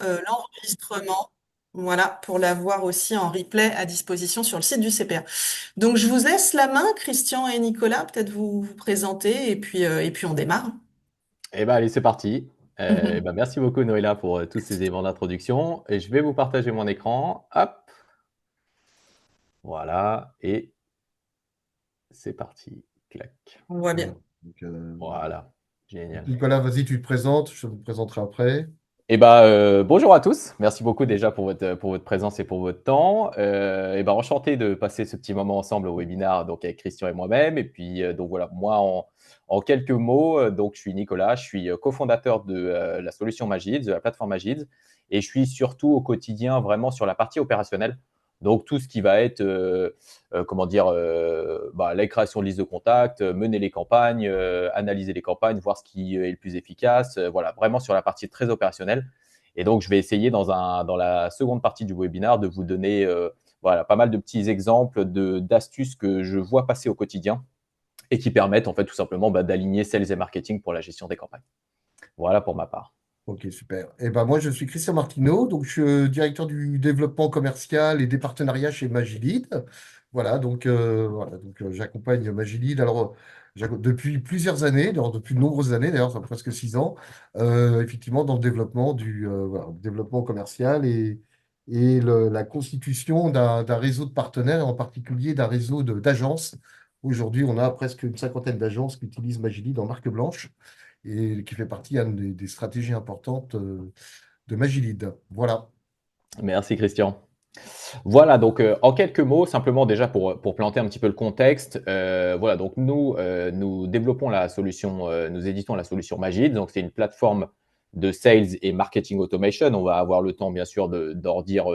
l'enregistrement, voilà, pour l'avoir aussi en replay à disposition sur le site du CPR. Donc, je vous laisse la main, Christian et Nicolas, peut-être vous présenter et puis on démarre. Eh ben allez, c'est parti. Merci beaucoup Noëlla pour tous ces éléments d'introduction. Et je vais vous partager mon écran. Hop, voilà, et c'est parti. Clac. On voit Voilà. bien. Donc, Voilà, génial. Nicolas, vas-y, tu te présentes, je te présenterai après. Bonjour à tous. Merci beaucoup déjà pour votre présence et pour votre temps. Enchanté de passer ce petit moment ensemble au webinaire donc avec Christian et moi-même. Et puis, donc voilà, moi en quelques mots, donc je suis Nicolas, je suis cofondateur de la solution Magids, de la plateforme Magids. Et je suis surtout au quotidien vraiment sur la partie opérationnelle. Donc tout ce qui va être, la création de listes de contacts, mener les campagnes, analyser les campagnes, voir ce qui est le plus efficace. Voilà, vraiment sur la partie très opérationnelle. Et donc, je vais essayer dans la seconde partie du webinaire de vous donner voilà, pas mal de petits exemples d'astuces que je vois passer au quotidien et qui permettent en fait tout simplement d'aligner sales et marketing pour la gestion des campagnes. Voilà pour ma part. Ok, super. Moi, je suis Christian Martineau, donc je suis directeur du développement commercial et des partenariats chez Magilite. J'accompagne Magilite depuis plusieurs années, depuis de nombreuses années, d'ailleurs, ça fait presque 6 ans, effectivement, dans le développement le développement commercial et la constitution d'un réseau de partenaires, et en particulier d'un réseau d'agences. Aujourd'hui, on a presque une cinquantaine d'agences qui utilisent Magilite en marque blanche et qui fait partie des stratégies importantes de Magilide. Voilà. Merci Christian. Voilà, donc en quelques mots, simplement déjà pour planter un petit peu le contexte, voilà, donc nous développons la solution, nous éditons la solution Magid, donc c'est une plateforme de sales et marketing automation. On va avoir le temps, bien sûr, d'en redire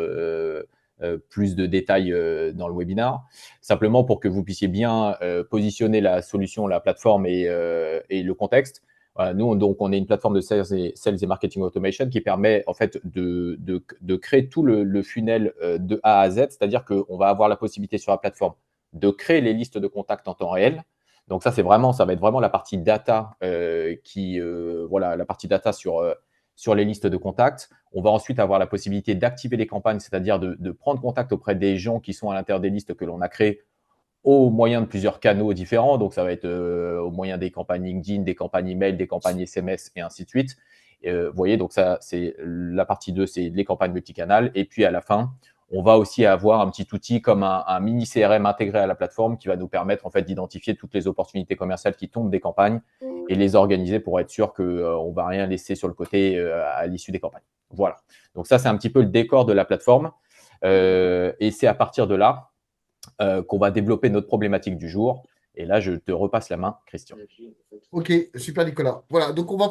plus de détails dans le webinaire. Simplement pour que vous puissiez bien positionner la solution, la plateforme et le contexte. Voilà, nous, donc, on est une plateforme de sales et marketing automation qui permet en fait de créer tout le funnel de A à Z, c'est-à-dire qu'on va avoir la possibilité sur la plateforme de créer les listes de contacts en temps réel. Donc ça, ça va être vraiment la partie data voilà, la partie data sur les listes de contacts. On va ensuite avoir la possibilité d'activer les campagnes, c'est-à-dire de prendre contact auprès des gens qui sont à l'intérieur des listes que l'on a créées au moyen de plusieurs canaux différents. Donc, ça va être au moyen des campagnes LinkedIn, des campagnes email, des campagnes SMS et ainsi de suite. Vous voyez, donc ça, c'est la partie 2, c'est les campagnes multicanales. Et puis, à la fin, on va aussi avoir un petit outil comme un mini CRM intégré à la plateforme qui va nous permettre en fait d'identifier toutes les opportunités commerciales qui tombent des campagnes et les organiser pour être sûr qu'on ne va rien laisser sur le côté à l'issue des campagnes. Voilà. Donc ça, c'est un petit peu le décor de la plateforme. Et c'est à partir de là qu'on va développer notre problématique du jour. Et là, je te repasse la main, Christian. Ok, super Nicolas. Voilà, donc on va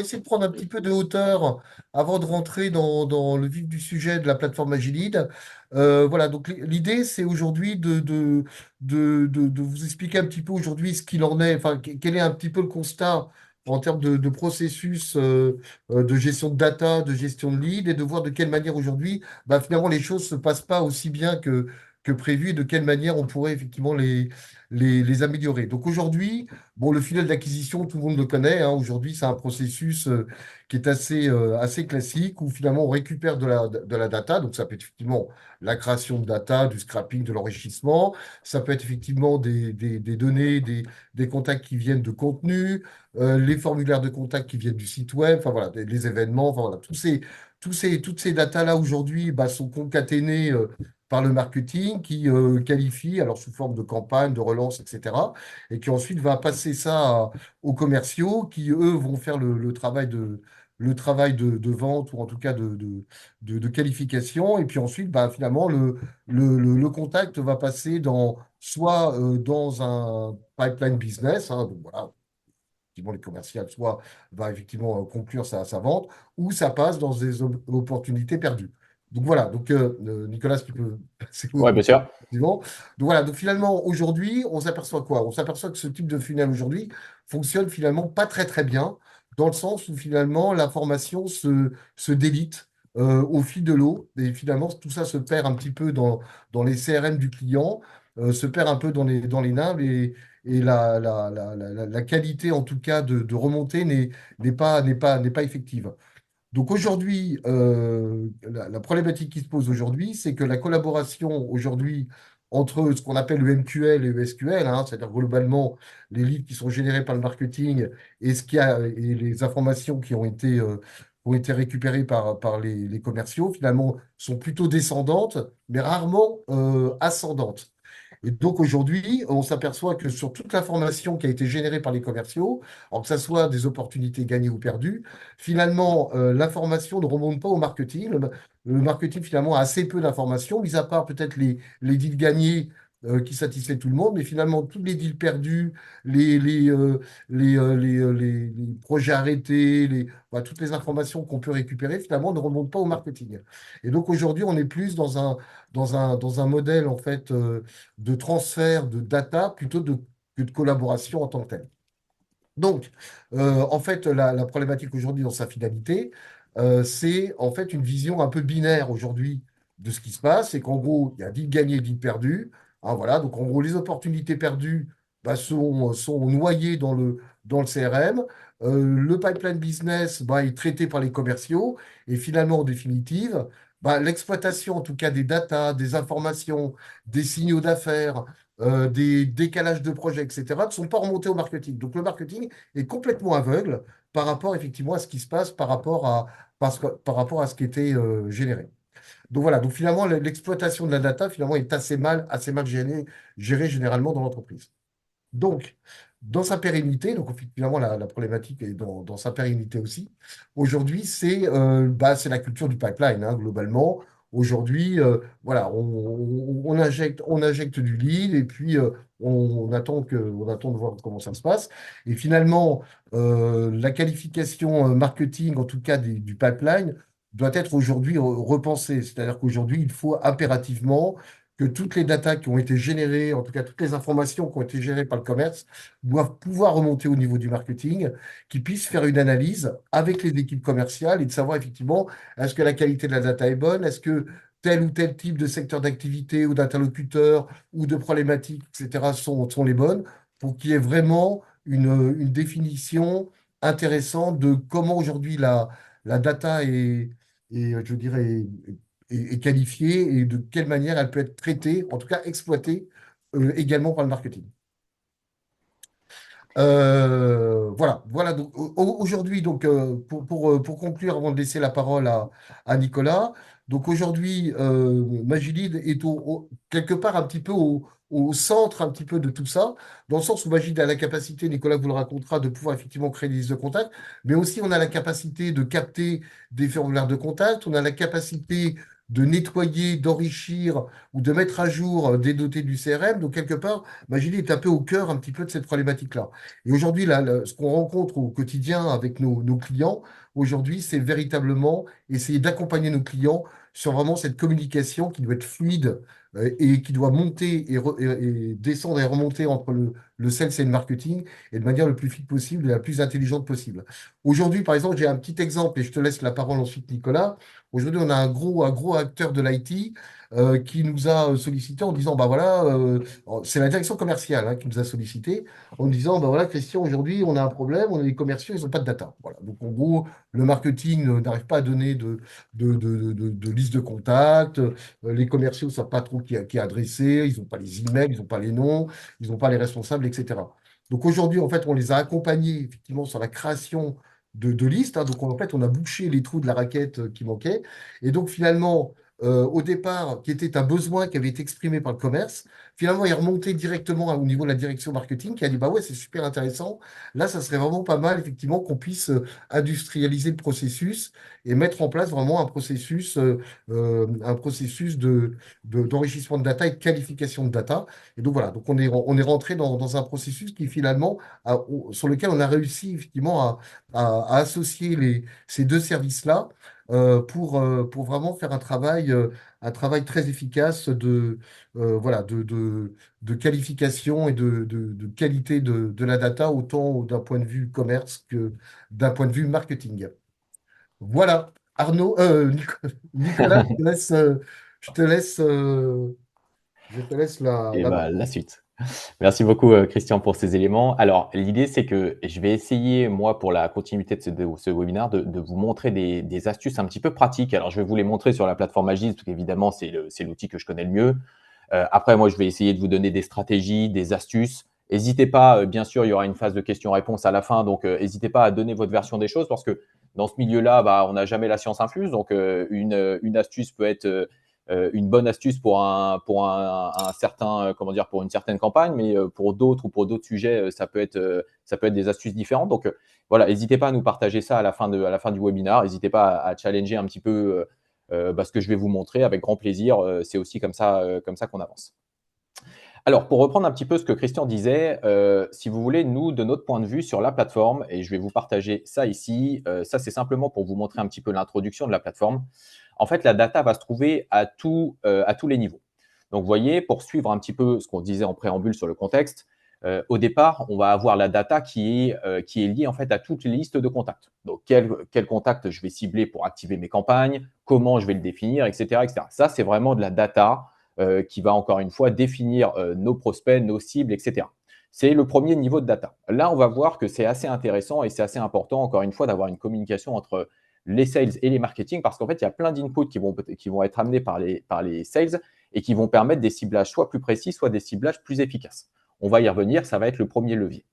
essayer de prendre un petit peu de hauteur avant de rentrer dans le vif du sujet de la plateforme Agilide. Voilà, donc l'idée c'est aujourd'hui de vous expliquer un petit peu aujourd'hui ce qu'il en est, enfin quel est un petit peu le constat en termes de processus de gestion de data, de gestion de lead, et de voir de quelle manière aujourd'hui, finalement les choses se passent pas aussi bien que prévu, et de quelle manière on pourrait effectivement les améliorer. Donc aujourd'hui, bon, le funnel d'acquisition, tout le monde le connaît, hein. Aujourd'hui, c'est un processus qui est assez classique où finalement on récupère de la data. Donc ça peut être effectivement la création de data, du scrapping, de l'enrichissement. Ça peut être effectivement des données, des contacts qui viennent de contenu, les formulaires de contact qui viennent du site web, enfin voilà, les événements, enfin voilà, toutes ces datas-là aujourd'hui sont concaténées par le marketing qui qualifie, alors sous forme de campagne, de relance, etc. Et qui ensuite va passer ça aux commerciaux qui, eux, vont faire le travail de vente ou en tout cas de qualification. Et puis ensuite, finalement, le contact va passer soit dans un pipeline business, hein, donc voilà, effectivement, les commerciaux, soit va effectivement conclure sa vente, ou ça passe dans des opportunités perdues. Donc voilà, donc Nicolas, si tu peux passer Ouais, bien sûr. suivant. Donc voilà, donc finalement, aujourd'hui, on s'aperçoit quoi? On s'aperçoit que ce type de funnel aujourd'hui fonctionne finalement pas très très bien, dans le sens où finalement l'information se délite au fil de l'eau, et finalement tout ça se perd un petit peu dans les CRM du client, se perd un peu dans les naves, et la qualité en tout cas de remontée n'est pas effective. Donc aujourd'hui, la problématique qui se pose aujourd'hui, c'est que la collaboration aujourd'hui entre ce qu'on appelle le MQL et le SQL, hein, c'est-à-dire globalement les leads qui sont générés par le marketing et, et les informations ont été récupérées par les commerciaux, finalement, sont plutôt descendantes, mais rarement ascendantes. Et donc aujourd'hui, on s'aperçoit que sur toute l'information qui a été générée par les commerciaux, alors que ce soit des opportunités gagnées ou perdues, finalement, l'information ne remonte pas au marketing. Le marketing, finalement, a assez peu d'informations, mis à part peut-être les deals gagnés qui satisfait tout le monde, mais finalement, tous les deals perdus, les, les, euh, les projets arrêtés, voilà, toutes les informations qu'on peut récupérer, finalement, ne remontent pas au marketing. Et donc aujourd'hui, on est plus dans un modèle, en fait, de transfert de data plutôt que de collaboration en tant que telle. Donc, en fait, la problématique aujourd'hui dans sa finalité, c'est en fait une vision un peu binaire aujourd'hui de ce qui se passe. C'est qu'en gros, il y a 10 gagnés, 10 perdus. Hein, voilà. Donc, en gros, les opportunités perdues bah, sont noyées dans le CRM. Le pipeline business bah, est traité par les commerciaux. Et finalement, en définitive, bah, l'exploitation, en tout cas, des datas, des informations, des signaux d'affaires, des décalages de projets, etc., ne sont pas remontés au marketing. Donc, le marketing est complètement aveugle par rapport effectivement à ce qui se passe par rapport à ce qui était généré. Donc voilà, donc finalement l'exploitation de la data finalement est assez mal gérée généralement dans l'entreprise. Donc, dans sa pérennité, donc finalement la problématique est dans sa pérennité aussi, aujourd'hui c'est la culture du pipeline, hein, globalement. Aujourd'hui, voilà, on injecte du lead et puis on attend de voir comment ça se passe. Et finalement, la qualification marketing, en tout cas du pipeline, doit être aujourd'hui repensée. C'est-à-dire qu'aujourd'hui, il faut impérativement que toutes les datas qui ont été générées, en tout cas toutes les informations qui ont été gérées par le commerce, doivent pouvoir remonter au niveau du marketing, qui puissent faire une analyse avec les équipes commerciales et de savoir effectivement est-ce que la qualité de la data est bonne, est-ce que tel ou tel type de secteur d'activité ou d'interlocuteur ou de problématiques, etc., sont les bonnes pour qu'il y ait vraiment une définition intéressante de comment aujourd'hui la data je dirais, est qualifiée et de quelle manière elle peut être traitée, en tout cas exploitée également par le marketing. Voilà. Donc aujourd'hui, donc pour conclure, avant de laisser la parole à Nicolas, donc aujourd'hui, Magilide est quelque part un petit peu au centre un petit peu de tout ça, dans le sens où Magilide a la capacité, Nicolas vous le racontera, de pouvoir effectivement créer des listes de contacts, mais aussi on a la capacité de capter des formulaires de contact, on a la capacité de nettoyer, d'enrichir ou de mettre à jour des dotés du CRM. Donc quelque part, Magilide est un peu au cœur un petit peu de cette problématique-là. Et aujourd'hui, là, ce qu'on rencontre au quotidien avec nos clients, aujourd'hui, c'est véritablement essayer d'accompagner nos clients sur vraiment cette communication qui doit être fluide et qui doit monter et descendre et remonter entre le sales et le marketing et de manière le plus fluide possible et la plus intelligente possible. Aujourd'hui, par exemple, j'ai un petit exemple et je te laisse la parole ensuite, Nicolas. Aujourd'hui, on a un gros acteur de l'IT qui nous a sollicité en disant, bah voilà, c'est la direction commerciale hein, qui nous a sollicité en disant, ben voilà, Christian, aujourd'hui, on a un problème, on a des commerciaux, ils n'ont pas de data. Voilà. Donc, en gros, le marketing n'arrive pas à donner de liste de contacts, les commerciaux ne savent pas trop qui est adressé, ils n'ont pas les emails, ils n'ont pas les noms, ils n'ont pas les responsables, etc. Donc, aujourd'hui, en fait, on les a accompagnés, effectivement, sur la création de listes. Hein. Donc, en fait, on a bouché les trous de la raquette qui manquaient. Et donc, finalement, au départ, qui était un besoin qui avait été exprimé par le commerce, finalement, il est remonté directement au niveau de la direction marketing qui a dit, bah ouais, c'est super intéressant. Là, ça serait vraiment pas mal, effectivement, qu'on puisse industrialiser le processus et mettre en place vraiment un processus d'enrichissement de data et de qualification de data. Et donc voilà, donc on est rentré dans un processus qui finalement, sur lequel on a réussi effectivement à associer ces deux services-là pour vraiment faire un travail très efficace voilà, de qualification et de qualité de la data, autant d'un point de vue commerce que d'un point de vue marketing. Voilà, Arnaud, Nicolas, je te laisse Et la main. bah, la suite. Merci beaucoup, Christian, pour ces éléments. Alors, l'idée, c'est que je vais essayer, moi, pour la continuité de ce webinaire, de vous montrer des astuces un petit peu pratiques. Alors, je vais vous les montrer sur la plateforme Magis, parce qu'évidemment, c'est l'outil que je connais le mieux. Après, moi, je vais essayer de vous donner des stratégies, des astuces. N'hésitez pas, bien sûr, il y aura une phase de questions-réponses à la fin, donc n'hésitez pas à donner votre version des choses, parce que dans ce milieu-là, bah, on n'a jamais la science infuse. Donc, une astuce peut être une bonne astuce pour un certain, comment dire, pour une certaine campagne, mais pour d'autres ou pour d'autres sujets, ça peut être des astuces différentes. Donc, voilà, n'hésitez pas à nous partager ça à la fin du webinaire. N'hésitez pas à challenger un petit peu ce que je vais vous montrer avec grand plaisir. C'est aussi comme ça qu'on avance. Alors, pour reprendre un petit peu ce que Christian disait, si vous voulez, nous, de notre point de vue sur la plateforme, et je vais vous partager ça ici, ça c'est simplement pour vous montrer un petit peu l'introduction de la plateforme. En fait, la data va se trouver à tous les niveaux. Donc, vous voyez, pour suivre un petit peu ce qu'on disait en préambule sur le contexte, au départ, on va avoir la data qui est liée en fait à toutes les listes de contacts. Donc, quel contact je vais cibler pour activer mes campagnes, comment je vais le définir, etc. etc. Ça, c'est vraiment de la data qui va encore une fois définir nos prospects, nos cibles, etc. C'est le premier niveau de data. Là, on va voir que c'est assez intéressant et c'est assez important, encore une fois, d'avoir une communication entre les sales et les marketing, parce qu'en fait, il y a plein d'inputs qui vont être amenés par les sales et qui vont permettre des ciblages soit plus précis, soit des ciblages plus efficaces. On va y revenir, ça va être le premier levier.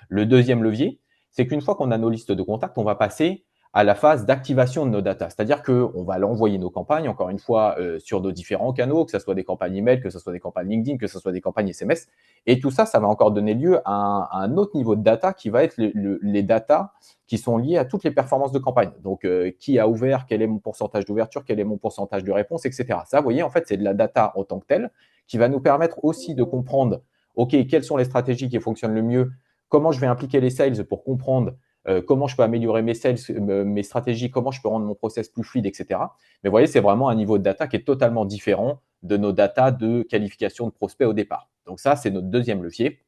Le deuxième levier, c'est qu'une fois qu'on a nos listes de contacts, on va passer à la phase d'activation de nos data. C'est-à-dire qu'on va l'envoyer nos campagnes, encore une fois, sur nos différents canaux, que ce soit des campagnes email, que ce soit des campagnes LinkedIn, que ce soit des campagnes SMS. Et tout ça, ça va encore donner lieu à un autre niveau de data qui va être les data qui sont liées à toutes les performances de campagne. Donc, qui a ouvert, quel est mon pourcentage d'ouverture, quel est mon pourcentage de réponse, etc. Ça, vous voyez, en fait, c'est de la data en tant que telle qui va nous permettre aussi de comprendre, OK, quelles sont les stratégies qui fonctionnent le mieux, comment je vais impliquer les sales pour comprendre comment je peux améliorer mes sales, mes stratégies, comment je peux rendre mon process plus fluide, etc. Mais vous voyez, c'est vraiment un niveau de data qui est totalement différent de nos data de qualification de prospect au départ. Donc ça, c'est notre deuxième levier.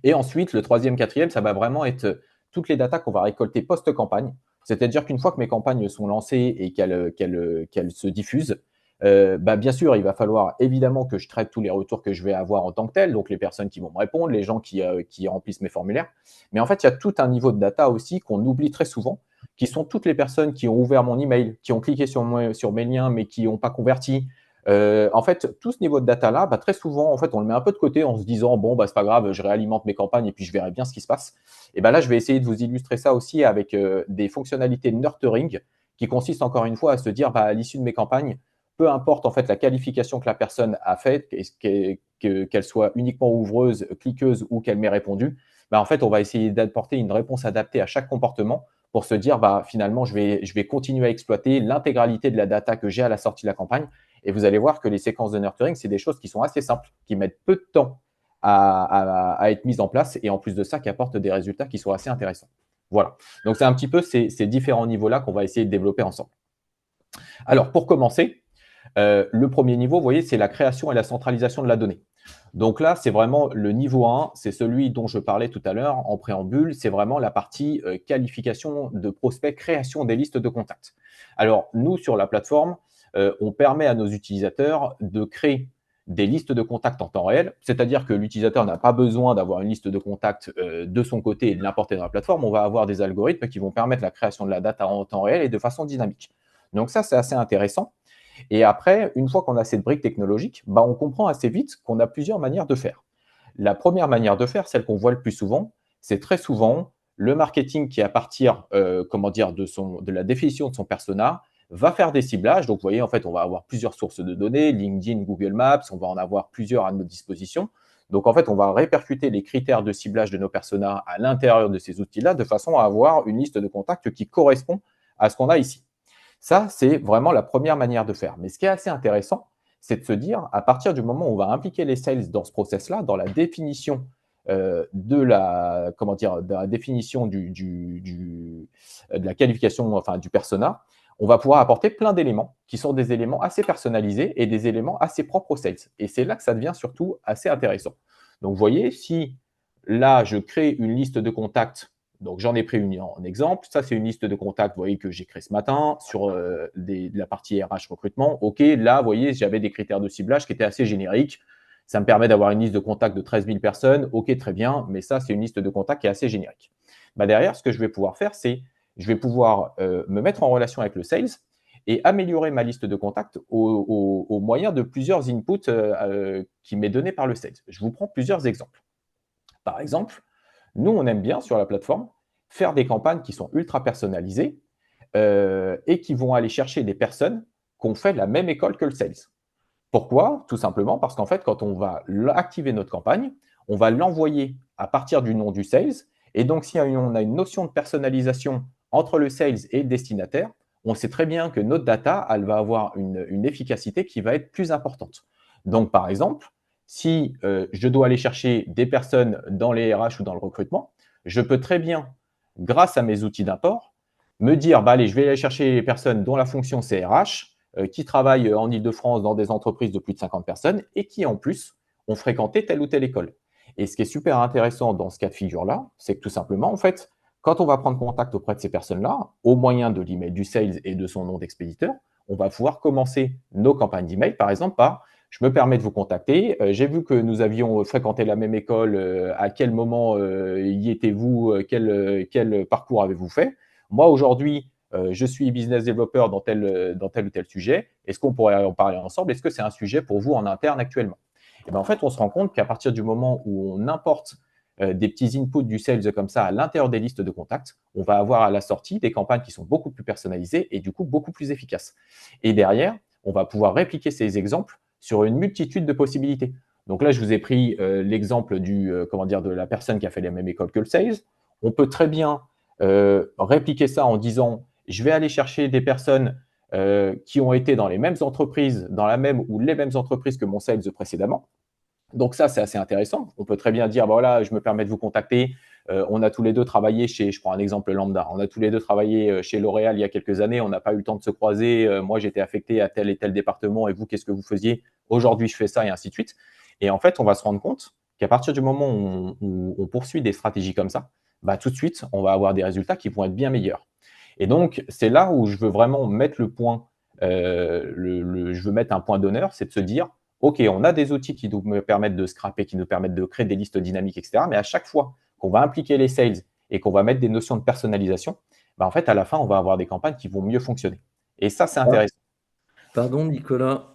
Et ensuite, le troisième, quatrième, ça va vraiment être toutes les datas qu'on va récolter post-campagne. C'est-à-dire qu'une fois que mes campagnes sont lancées et qu'elles se diffusent, bien sûr, il va falloir évidemment que je traite tous les retours que je vais avoir en tant que tel, donc les personnes qui vont me répondre, les gens qui remplissent mes formulaires. Mais en fait, il y a tout un niveau de data aussi qu'on oublie très souvent, qui sont toutes les personnes qui ont ouvert mon email, qui ont cliqué sur mes liens, mais qui n'ont pas converti. En fait, tout ce niveau de data-là, très souvent, en fait, on le met un peu de côté en se disant, bon, c'est pas grave, je réalimente mes campagnes et puis je verrai bien ce qui se passe. Et là, je vais essayer de vous illustrer ça aussi avec des fonctionnalités de nurturing qui consistent encore une fois à se dire, à l'issue de mes campagnes, peu importe en fait la qualification que la personne a faite, qu'elle soit uniquement ouvreuse, cliqueuse ou qu'elle m'ait répondu, en fait, on va essayer d'apporter une réponse adaptée à chaque comportement pour se dire, finalement, je vais continuer à exploiter l'intégralité de la data que j'ai à la sortie de la campagne. Et vous allez voir que les séquences de nurturing, c'est des choses qui sont assez simples, qui mettent peu de temps à être mises en place et en plus de ça, qui apportent des résultats qui sont assez intéressants. Voilà. Donc, c'est un petit peu ces différents niveaux-là qu'on va essayer de développer ensemble. Alors, pour commencer, le premier niveau, vous voyez, c'est la création et la centralisation de la donnée. Donc là, c'est vraiment le niveau 1, c'est celui dont je parlais tout à l'heure en préambule, c'est vraiment la partie qualification de prospects, création des listes de contacts. Alors, nous, sur la plateforme, on permet à nos utilisateurs de créer des listes de contacts en temps réel, c'est-à-dire que l'utilisateur n'a pas besoin d'avoir une liste de contacts de son côté et de l'importer dans la plateforme. On va avoir des algorithmes qui vont permettre la création de la data en temps réel et de façon dynamique. Donc ça, c'est assez intéressant. Et après, une fois qu'on a cette brique technologique, on comprend assez vite qu'on a plusieurs manières de faire. La première manière de faire, celle qu'on voit le plus souvent, c'est très souvent le marketing qui, à partir de la définition de son persona, va faire des ciblages. Donc, vous voyez, en fait, on va avoir plusieurs sources de données, LinkedIn, Google Maps, on va en avoir plusieurs à notre disposition. Donc, en fait, on va répercuter les critères de ciblage de nos personas à l'intérieur de ces outils-là de façon à avoir une liste de contacts qui correspond à ce qu'on a ici. Ça, c'est vraiment la première manière de faire. Mais ce qui est assez intéressant, c'est de se dire, à partir du moment où on va impliquer les sales dans ce process-là, dans la définition de la définition de la qualification, enfin du persona, on va pouvoir apporter plein d'éléments qui sont des éléments assez personnalisés et des éléments assez propres aux sales. Et c'est là que ça devient surtout assez intéressant. Donc, vous voyez, si là, je crée une liste de contacts. Donc, j'en ai pris une en exemple. Ça, c'est une liste de contacts, vous voyez, que j'ai créée ce matin sur de la partie RH recrutement. OK, là, vous voyez, j'avais des critères de ciblage qui étaient assez génériques. Ça me permet d'avoir une liste de contacts de 13 000 personnes. OK, très bien, mais ça, c'est une liste de contacts qui est assez générique. Bah, derrière, ce que je vais pouvoir faire, c'est je vais pouvoir me mettre en relation avec le sales et améliorer ma liste de contacts au moyen de plusieurs inputs qui m'est donné par le sales. Je vous prends plusieurs exemples. Par exemple, nous, on aime bien sur la plateforme faire des campagnes qui sont ultra personnalisées et qui vont aller chercher des personnes qui ont fait la même école que le sales. Pourquoi? Tout simplement parce qu'en fait, quand on va activer notre campagne, on va l'envoyer à partir du nom du sales. Et donc, si on a une notion de personnalisation entre le sales et le destinataire, on sait très bien que notre data, elle va avoir une efficacité qui va être plus importante. Donc, par exemple, si je dois aller chercher des personnes dans les RH ou dans le recrutement, je peux très bien, grâce à mes outils d'import, me dire, bah, allez, je vais aller chercher les personnes dont la fonction c'est RH, qui travaillent en Ile-de-France dans des entreprises de plus de 50 personnes et qui, en plus, ont fréquenté telle ou telle école. Et ce qui est super intéressant dans ce cas de figure-là, c'est que tout simplement, en fait, quand on va prendre contact auprès de ces personnes-là, au moyen de l'email du sales et de son nom d'expéditeur, on va pouvoir commencer nos campagnes d'email, par exemple, par je me permets de vous contacter. J'ai vu que nous avions fréquenté la même école. À quel moment y étiez-vous? Quel parcours avez-vous fait? Moi, aujourd'hui, je suis business developer dans tel ou tel sujet. Est-ce qu'on pourrait en parler ensemble? Est-ce que c'est un sujet pour vous en interne actuellement? Et bien, en fait, on se rend compte qu'à partir du moment où on importe des petits inputs du sales comme ça à l'intérieur des listes de contacts, on va avoir à la sortie des campagnes qui sont beaucoup plus personnalisées et du coup beaucoup plus efficaces. Et derrière, on va pouvoir répliquer ces exemples sur une multitude de possibilités. Donc là, je vous ai pris l'exemple de la personne qui a fait la même école que le sales. On peut très bien répliquer ça en disant je vais aller chercher des personnes qui ont été dans les mêmes entreprises, dans la même ou les mêmes entreprises que mon sales précédemment. Donc ça, c'est assez intéressant. On peut très bien dire, bah voilà, je me permets de vous contacter. On a tous les deux travaillé chez, je prends un exemple lambda, on a tous les deux travaillé chez L'Oréal il y a quelques années, on n'a pas eu le temps de se croiser. Moi, j'étais affecté à tel et tel département et vous, qu'est-ce que vous faisiez? Aujourd'hui, je fais ça et ainsi de suite. Et en fait, on va se rendre compte qu'à partir du moment où on poursuit des stratégies comme ça, bah, tout de suite, on va avoir des résultats qui vont être bien meilleurs. Et donc, c'est là où je veux vraiment mettre le point, je veux mettre un point d'honneur, c'est de se dire, OK, on a des outils qui nous permettent de scraper, qui nous permettent de créer des listes dynamiques, etc. Mais à chaque fois qu'on va impliquer les sales et qu'on va mettre des notions de personnalisation, bah, en fait, à la fin, on va avoir des campagnes qui vont mieux fonctionner. Et ça, c'est Ah, intéressant. pardon, Nicolas.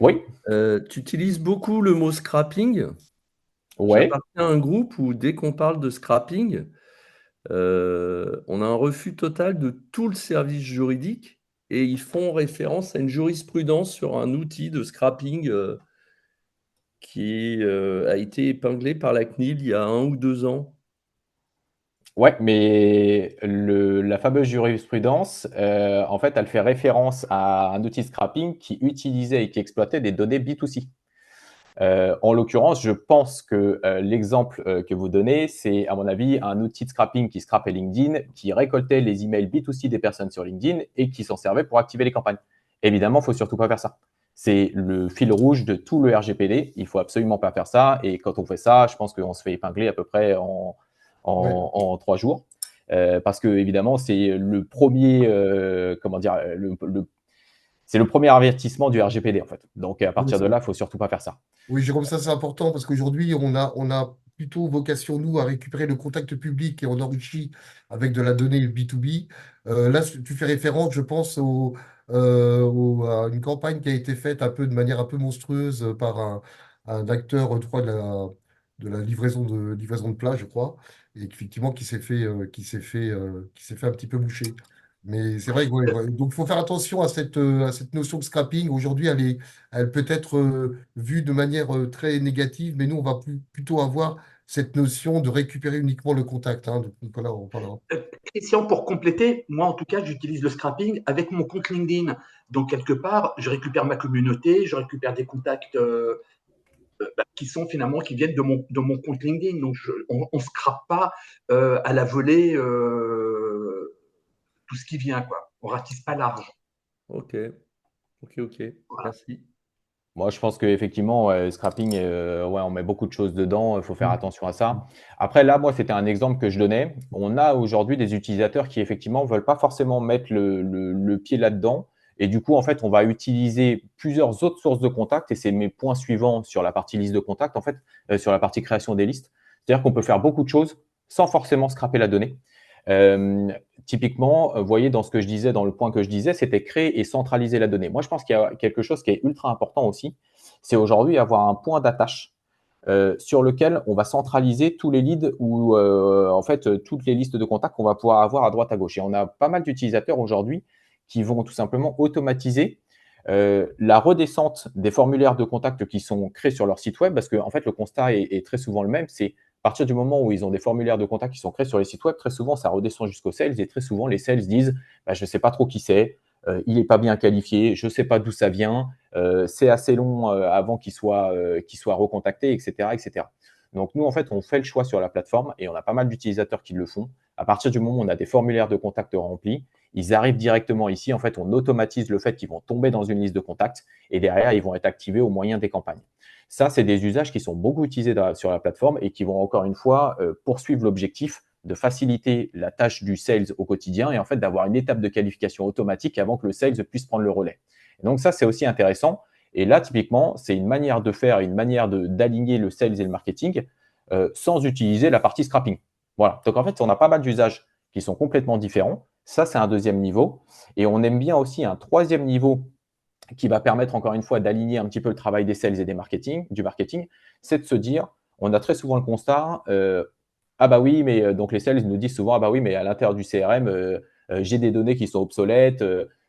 Oui, Tu utilises beaucoup le mot scrapping. ouais. J'appartiens à un groupe où dès qu'on parle de scrapping, on a un refus total de tout le service juridique et ils font référence à une jurisprudence sur un outil de scrapping qui a été épinglé par la CNIL il y a 1 ou 2 ans. Ouais, mais la fameuse jurisprudence, en fait, elle fait référence à un outil de scrapping qui utilisait et qui exploitait des données B2C. En l'occurrence, je pense que l'exemple que vous donnez, c'est à mon avis un outil de scrapping qui scrapait LinkedIn, qui récoltait les emails B2C des personnes sur LinkedIn et qui s'en servait pour activer les campagnes. Évidemment, il ne faut surtout pas faire ça. C'est le fil rouge de tout le RGPD. Il ne faut absolument pas faire ça. Et quand on fait ça, je pense qu'on se fait épingler à peu près Ouais. en 3 jours. Parce que évidemment, c'est le premier, c'est le premier avertissement du RGPD en fait. Donc à Oui, partir de là, il ne faut surtout pas faire ça. oui, Jérôme, ça c'est important parce qu'aujourd'hui, on a plutôt vocation, nous, à récupérer le contact public et on enrichit avec de la donnée B2B. Là, tu fais référence, je pense, à une campagne qui a été faite un peu de manière un peu monstrueuse par un acteur, je crois, de la livraison de plats, je crois, et effectivement qui s'est fait un petit peu boucher. Mais c'est vrai que ouais, ouais. Donc il faut faire attention à cette notion de scrapping. Aujourd'hui, elle peut être vue de manière très négative, mais nous, on va plutôt avoir cette notion de récupérer uniquement le contact, hein. Donc, Nicolas, on en parlera. Christian, pour compléter, moi en tout cas, j'utilise le scrapping avec mon compte LinkedIn. Donc, quelque part, je récupère ma communauté, je récupère des contacts qui viennent de mon compte LinkedIn. Donc, on ne scrape pas à la volée tout ce qui vient, quoi. On ratisse pas large. Ok, ok, ok. Voilà. Merci. Moi, je pense qu'effectivement, scrapping, ouais, on met beaucoup de choses dedans. Il faut faire attention à ça. Après, là, moi, c'était un exemple que je donnais. On a aujourd'hui des utilisateurs qui, effectivement, ne veulent pas forcément mettre le pied là-dedans, Et du coup, en fait, on va utiliser plusieurs autres sources de contacts, et c'est mes points suivants sur la partie liste de contacts, en fait, sur la partie création des listes. C'est-à-dire qu'on peut faire beaucoup de choses sans forcément scraper la donnée. Typiquement, vous voyez, dans ce que je disais, dans le point que je disais, c'était créer et centraliser la donnée. Moi, je pense qu'il y a quelque chose qui est ultra important aussi, c'est aujourd'hui avoir un point d'attache sur lequel on va centraliser tous les leads ou en fait toutes les listes de contacts qu'on va pouvoir avoir à droite à gauche. Et on a pas mal d'utilisateurs aujourd'hui qui vont tout simplement automatiser la redescente des formulaires de contact qui sont créés sur leur site web, parce que en fait le constat est très souvent le même. C'est à partir du moment où ils ont des formulaires de contact qui sont créés sur les sites web, très souvent ça redescend jusqu'aux sales, et très souvent les sales disent bah, je ne sais pas trop qui c'est, il n'est pas bien qualifié, je ne sais pas d'où ça vient, c'est assez long avant qu'il soit recontacté, etc., etc. Donc nous, en fait, on fait le choix sur la plateforme, et on a pas mal d'utilisateurs qui le font. À partir du moment où on a des formulaires de contact remplis, ils arrivent directement ici. En fait, on automatise le fait qu'ils vont tomber dans une liste de contacts, et derrière, ils vont être activés au moyen des campagnes. Ça, c'est des usages qui sont beaucoup utilisés sur la plateforme et qui vont encore une fois poursuivre l'objectif de faciliter la tâche du sales au quotidien, et en fait d'avoir une étape de qualification automatique avant que le sales puisse prendre le relais. Et donc ça, c'est aussi intéressant. Et là, typiquement, c'est une manière de faire, une manière d'aligner le sales et le marketing sans utiliser la partie scrapping. Voilà. Donc en fait, on a pas mal d'usages qui sont complètement différents. Ça, c'est un deuxième niveau. Et on aime bien aussi un troisième niveau qui va permettre encore une fois d'aligner un petit peu le travail des sales et du marketing, c'est de se dire, on a très souvent le constat, ah bah oui, mais donc les sales nous disent souvent, ah bah oui, mais à l'intérieur du CRM, j'ai des données qui sont obsolètes,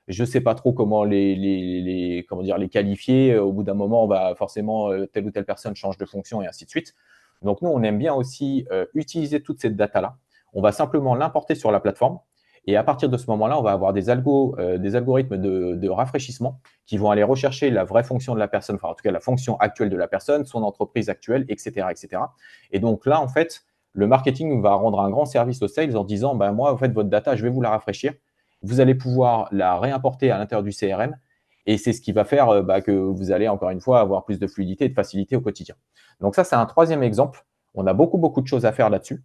je ne sais pas trop comment comment dire, les qualifier, au bout d'un moment, on va forcément, telle ou telle personne change de fonction, et ainsi de suite. Donc nous, on aime bien aussi utiliser toute cette data-là. On va simplement l'importer sur la plateforme, et à partir de ce moment-là, on va avoir des algorithmes de rafraîchissement qui vont aller rechercher la vraie fonction de la personne, enfin en tout cas la fonction actuelle de la personne, son entreprise actuelle, etc., etc. Et donc là, en fait, le marketing va rendre un grand service aux sales en disant, ben moi, en fait, votre data, je vais vous la rafraîchir. Vous allez pouvoir la réimporter à l'intérieur du CRM, et c'est ce qui va faire que vous allez encore une fois avoir plus de fluidité et de facilité au quotidien. Donc ça, c'est un troisième exemple. On a beaucoup, beaucoup de choses à faire là-dessus.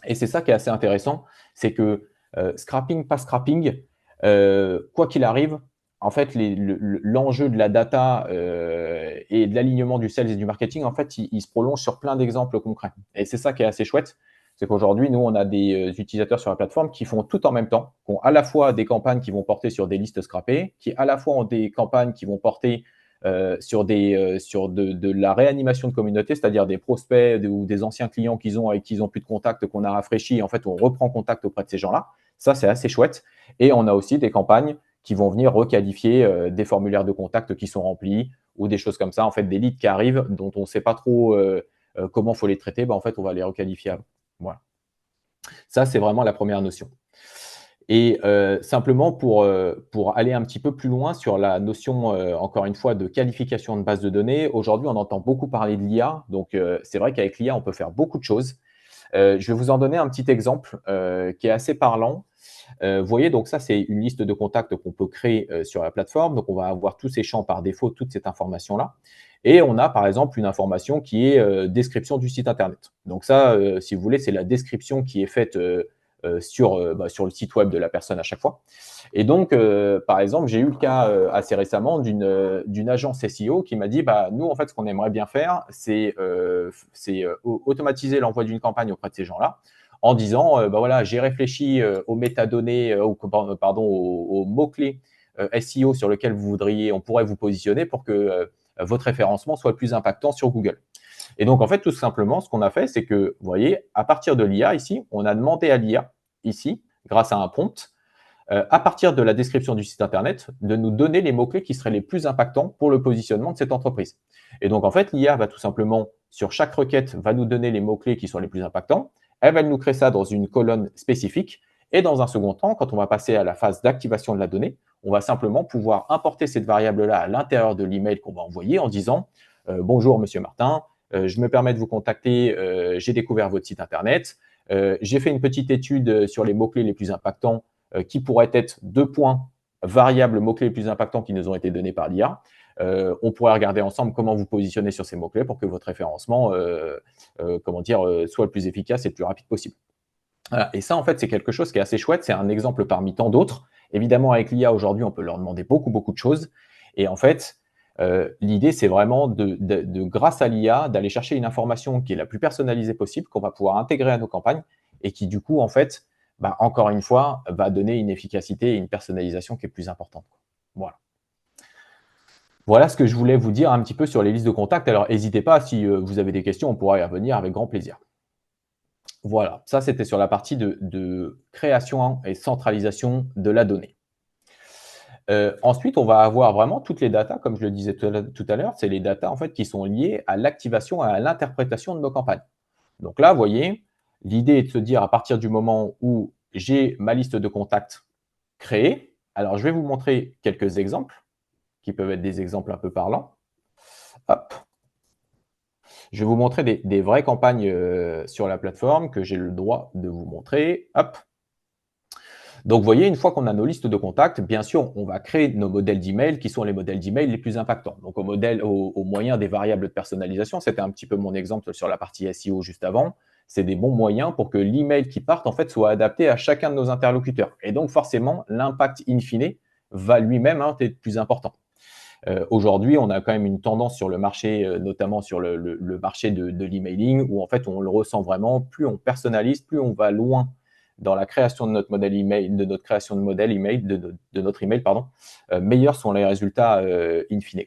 Et c'est ça qui est assez intéressant, c'est que scrapping, pas scrapping, quoi qu'il arrive, en fait, l'enjeu de la data et de l'alignement du sales et du marketing, en fait, il se prolonge sur plein d'exemples concrets. Et c'est ça qui est assez chouette, c'est qu'aujourd'hui, nous, on a des utilisateurs sur la plateforme qui font tout en même temps, qui ont à la fois des campagnes qui vont porter sur des listes scrappées, qui à la fois ont des campagnes qui vont porter sur de la réanimation de communauté, c'est-à-dire des prospects ou des anciens clients qu'ils ont avec qui ils n'ont plus de contact, qu'on a rafraîchi. En fait, on reprend contact auprès de ces gens-là. Ça, c'est assez chouette. Et on a aussi des campagnes qui vont venir requalifier des formulaires de contact qui sont remplis ou des choses comme ça. En fait, des leads qui arrivent dont on ne sait pas trop comment il faut les traiter. En fait, on va les requalifier avant. Voilà. Ça, c'est vraiment la première notion. Et simplement pour aller un petit peu plus loin sur la notion, encore une fois, de qualification de base de données, aujourd'hui, on entend beaucoup parler de l'IA. Donc, c'est vrai qu'avec l'IA, on peut faire beaucoup de choses. Je vais vous en donner un petit exemple qui est assez parlant. Vous voyez, donc ça, c'est une liste de contacts qu'on peut créer sur la plateforme. Donc, on va avoir tous ces champs par défaut, toute cette information-là. Et on a, par exemple, une information qui est description du site Internet. Donc ça, si vous voulez, c'est la description qui est faite sur le site web de la personne à chaque fois. Et donc, par exemple, j'ai eu le cas assez récemment d'une agence SEO qui m'a dit, nous, en fait, ce qu'on aimerait bien faire, c'est automatiser l'envoi d'une campagne auprès de ces gens-là, en disant, voilà, j'ai réfléchi aux métadonnées, aux mots-clés SEO sur lesquels on pourrait vous positionner pour que votre référencement soit le plus impactant sur Google. Et donc, en fait, tout simplement, ce qu'on a fait, c'est que, vous voyez, à partir de l'IA ici, on a demandé à l'IA, ici, grâce à un prompt, à partir de la description du site Internet, de nous donner les mots-clés qui seraient les plus impactants pour le positionnement de cette entreprise. Et donc, en fait, l'IA va tout simplement, sur chaque requête, va nous donner les mots-clés qui sont les plus impactants. Elle va nous créer ça dans une colonne spécifique. Et dans un second temps, quand on va passer à la phase d'activation de la donnée, on va simplement pouvoir importer cette variable-là à l'intérieur de l'email qu'on va envoyer en disant « Bonjour, Monsieur Martin, je me permets de vous contacter, j'ai découvert votre site Internet, j'ai fait une petite étude sur les mots-clés les plus impactants qui pourraient être 2 points variables mots-clés les plus impactants qui nous ont été donnés par l'IA. On pourrait regarder ensemble comment vous positionnez sur ces mots-clés pour que votre référencement soit le plus efficace et le plus rapide possible. » Voilà. Et ça, en fait, c'est quelque chose qui est assez chouette. C'est un exemple parmi tant d'autres. Évidemment, avec l'IA aujourd'hui, on peut leur demander beaucoup de choses. Et en fait, l'idée, c'est vraiment grâce à l'IA, d'aller chercher une information qui est la plus personnalisée possible, qu'on va pouvoir intégrer à nos campagnes et qui, du coup, en fait, encore une fois, va donner une efficacité et une personnalisation qui est plus importante. Voilà. Voilà ce que je voulais vous dire un petit peu sur les listes de contacts. Alors, n'hésitez pas, si vous avez des questions, on pourra y revenir avec grand plaisir. Voilà, ça c'était sur la partie de création et centralisation de la donnée. Ensuite, on va avoir vraiment toutes les datas, comme je le disais tout à l'heure, c'est les datas en fait qui sont liées à l'activation et à l'interprétation de nos campagnes. Donc là, vous voyez, l'idée est de se dire à partir du moment où j'ai ma liste de contacts créée, alors je vais vous montrer quelques exemples qui peuvent être des exemples un peu parlants. Hop. Je vais vous montrer des vraies campagnes sur la plateforme que j'ai le droit de vous montrer. Hop. Donc, vous voyez, une fois qu'on a nos listes de contacts, bien sûr, on va créer nos modèles d'email qui sont les modèles d'email les plus impactants. Donc, au moyen des variables de personnalisation, c'était un petit peu mon exemple sur la partie SEO juste avant. C'est des bons moyens pour que l'email qui parte, en fait, soit adapté à chacun de nos interlocuteurs. Et donc, forcément, l'impact in fine va lui-même être plus important. Aujourd'hui, on a quand même une tendance sur le marché, notamment sur le marché de l'emailing, où en fait, on le ressent vraiment. Plus on personnalise, plus on va loin dans la création de notre modèle email, de notre création de modèle email, de notre email, pardon, meilleurs sont les résultats in fine.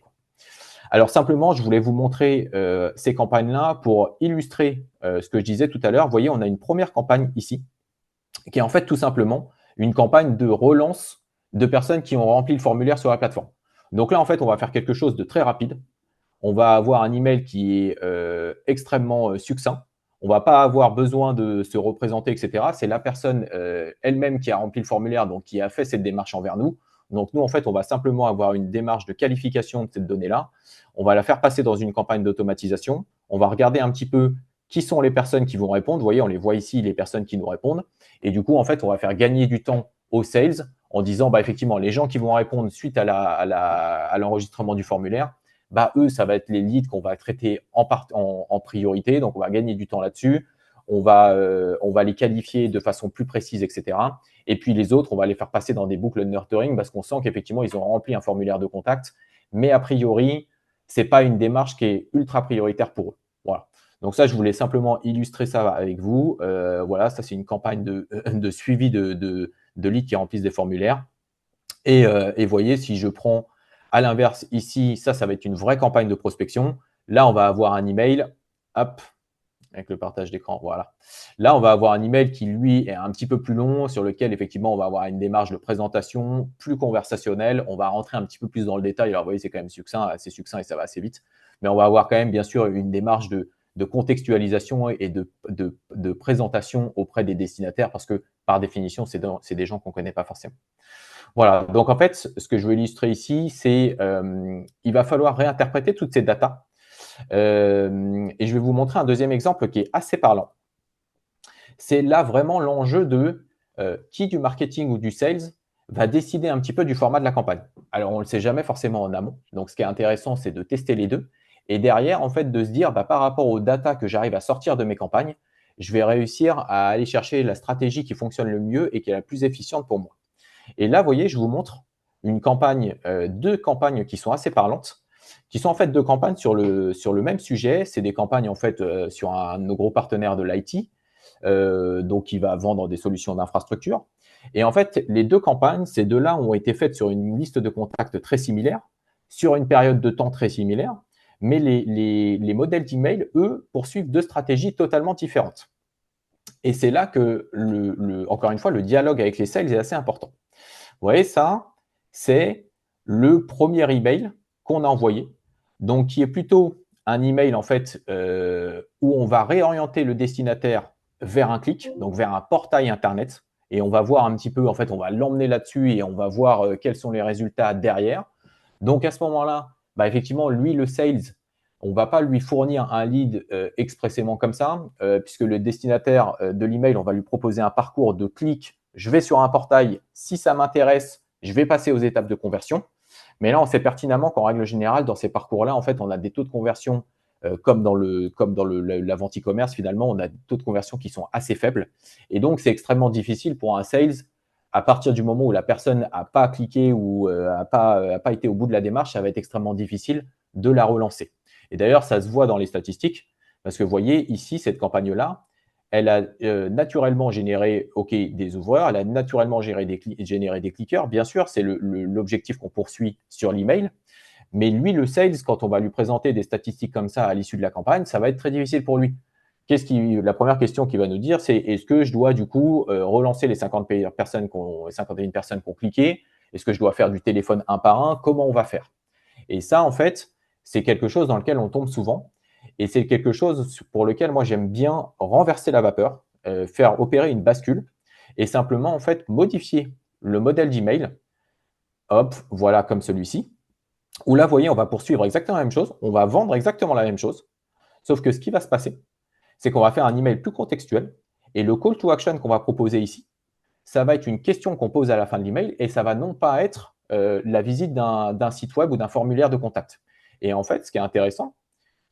Alors simplement, je voulais vous montrer ces campagnes-là pour illustrer ce que je disais tout à l'heure. Vous voyez, on a une première campagne ici, qui est en fait tout simplement une campagne de relance de personnes qui ont rempli le formulaire sur la plateforme. Donc là, en fait, on va faire quelque chose de très rapide. On va avoir un email qui est extrêmement succinct. On ne va pas avoir besoin de se représenter, etc. C'est la personne elle-même qui a rempli le formulaire, donc qui a fait cette démarche envers nous. Donc nous, en fait, on va simplement avoir une démarche de qualification de cette donnée-là. On va la faire passer dans une campagne d'automatisation. On va regarder un petit peu qui sont les personnes qui vont répondre. Vous voyez, on les voit ici, les personnes qui nous répondent. Et du coup, en fait, on va faire gagner du temps aux sales en disant, effectivement, les gens qui vont répondre suite à l'enregistrement du formulaire, eux, ça va être les leads qu'on va traiter en priorité. Donc, on va gagner du temps là-dessus. On va les qualifier de façon plus précise, etc. Et puis, les autres, on va les faire passer dans des boucles de nurturing parce qu'on sent qu'effectivement, ils ont rempli un formulaire de contact. Mais a priori, ce n'est pas une démarche qui est ultra prioritaire pour eux. Voilà. Donc ça, je voulais simplement illustrer ça avec vous. Voilà, ça, c'est une campagne de suivi de leads qui remplissent des formulaires. Et voyez, si je prends à l'inverse ici, ça va être une vraie campagne de prospection. Là, on va avoir un email, hop, avec le partage d'écran, voilà. Là, on va avoir un email qui, lui, est un petit peu plus long, sur lequel, effectivement, on va avoir une démarche de présentation plus conversationnelle. On va rentrer un petit peu plus dans le détail. Alors, vous voyez, c'est quand même succinct, assez succinct et ça va assez vite. Mais on va avoir quand même, bien sûr, une démarche de contextualisation et de présentation auprès des destinataires parce que, par définition, c'est des gens qu'on ne connaît pas forcément. Voilà, donc en fait, ce que je veux illustrer ici, c'est il va falloir réinterpréter toutes ces datas. Et je vais vous montrer un deuxième exemple qui est assez parlant. C'est là vraiment l'enjeu de qui du marketing ou du sales va décider un petit peu du format de la campagne. Alors, on ne le sait jamais forcément en amont. Donc, ce qui est intéressant, c'est de tester les deux. Et derrière, en fait, de se dire, par rapport aux datas que j'arrive à sortir de mes campagnes, je vais réussir à aller chercher la stratégie qui fonctionne le mieux et qui est la plus efficiente pour moi. Et là, vous voyez, je vous montre une campagne, deux campagnes qui sont assez parlantes, qui sont en fait deux campagnes sur le même sujet. C'est des campagnes en fait sur un de nos gros partenaires de l'IT, donc qui va vendre des solutions d'infrastructure. Et en fait, les deux campagnes, ces deux-là ont été faites sur une liste de contacts très similaire, sur une période de temps très similaire, mais les modèles d'email, eux, poursuivent deux stratégies totalement différentes. Et c'est là que, encore une fois, le dialogue avec les sales est assez important. Vous voyez, ça, c'est le premier email qu'on a envoyé, donc qui est plutôt un email en fait où on va réorienter le destinataire vers un clic, donc vers un portail internet, et on va voir un petit peu, en fait, on va l'emmener là-dessus et on va voir quels sont les résultats derrière. Donc à ce moment-là, effectivement, lui, le sales, on ne va pas lui fournir un lead expressément comme ça, puisque le destinataire de l'email, on va lui proposer un parcours de clic. Je vais sur un portail, si ça m'intéresse, je vais passer aux étapes de conversion. Mais là, on sait pertinemment qu'en règle générale, dans ces parcours-là, en fait, on a des taux de conversion la vente e-commerce, finalement, on a des taux de conversion qui sont assez faibles. Et donc, c'est extrêmement difficile pour un sales, à partir du moment où la personne n'a pas cliqué ou n'a pas été au bout de la démarche, ça va être extrêmement difficile de la relancer. Et d'ailleurs, ça se voit dans les statistiques, parce que vous voyez ici, cette campagne-là, elle a naturellement généré des ouvreurs, elle a naturellement généré des cliqueurs. Bien sûr, c'est l'objectif qu'on poursuit sur l'email. Mais lui, le sales, quand on va lui présenter des statistiques comme ça à l'issue de la campagne, ça va être très difficile pour lui. La première question qu'il va nous dire, c'est est-ce que je dois du coup relancer les 51 personnes qui ont cliqué? Est-ce que je dois faire du téléphone un par un? Comment on va faire? Et ça, en fait, c'est quelque chose dans lequel on tombe souvent. Et c'est quelque chose pour lequel moi, j'aime bien renverser la vapeur, faire opérer une bascule et simplement, en fait, modifier le modèle d'email. Hop, voilà, comme celui-ci. Où là, vous voyez, on va poursuivre exactement la même chose. On va vendre exactement la même chose. Sauf que ce qui va se passer, c'est qu'on va faire un email plus contextuel. Et le call to action qu'on va proposer ici, ça va être une question qu'on pose à la fin de l'email et ça va non pas être la visite d'un site web ou d'un formulaire de contact. Et en fait, ce qui est intéressant,